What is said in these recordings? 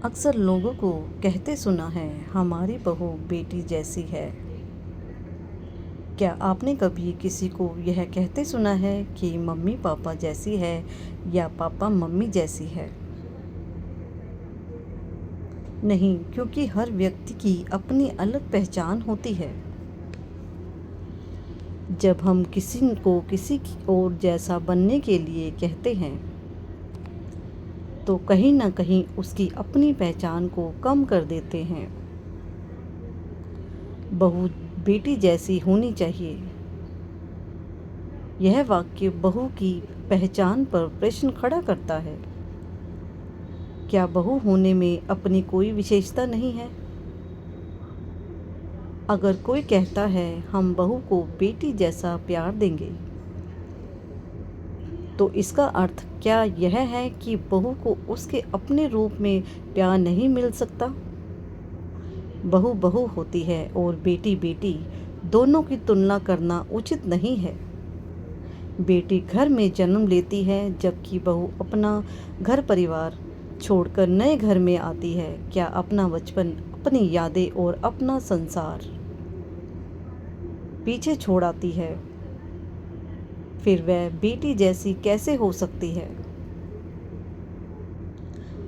अक्सर लोगों को कहते सुना है, हमारी बहू बेटी जैसी है। क्या आपने कभी किसी को यह कहते सुना है कि मम्मी पापा जैसी है या पापा मम्मी जैसी है? नहीं, क्योंकि हर व्यक्ति की अपनी अलग पहचान होती है। जब हम किसी को किसी की और जैसा बनने के लिए कहते हैं, तो कहीं ना कहीं उसकी अपनी पहचान को कम कर देते हैं। बहू बेटी जैसी होनी चाहिए। यह वाक्य बहू की पहचान पर प्रश्न खड़ा करता है। क्या बहू होने में अपनी कोई विशेषता नहीं है? अगर कोई कहता है हम बहू को बेटी जैसा प्यार देंगे, तो इसका अर्थ क्या यह है कि बहू को उसके अपने रूप में प्यार नहीं मिल सकता? बहू बहू होती है और बेटी बेटी, दोनों की तुलना करना उचित नहीं है। बेटी घर में जन्म लेती है, जबकि बहू अपना घर परिवार छोड़कर नए घर में आती है। क्या अपना बचपन, अपनी यादें और अपना संसार पीछे छोड़ आती है। फिर वह बेटी जैसी कैसे हो सकती है?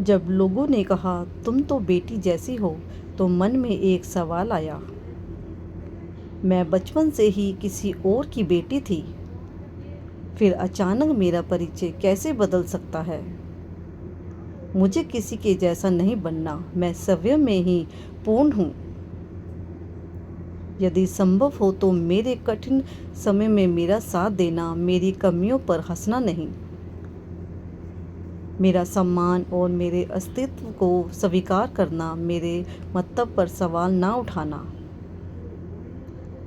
जब लोगों ने कहा तुम तो बेटी जैसी हो, तो मन में एक सवाल आया। मैं बचपन से ही किसी और की बेटी थी, फिर अचानक मेरा परिचय कैसे बदल सकता है? मुझे किसी के जैसा नहीं बनना, मैं स्वयं में ही पूर्ण हूँ। यदि संभव हो तो मेरे कठिन समय में मेरा साथ देना, मेरी कमियों पर हंसना नहीं। मेरा सम्मान और मेरे अस्तित्व को स्वीकार करना, मेरे महत्व पर सवाल ना उठाना।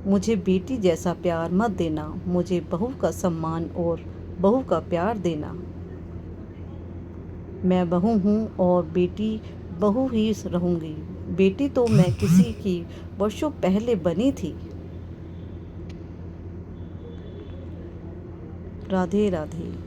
मुझे बेटी जैसा प्यार मत देना, मुझे बहू का सम्मान और बहू का प्यार देना। मैं बहू हूँ और बेटी बहू ही रहूँगी। बेटी तो मैं किसी की वर्षों पहले बनी थी। राधे राधे।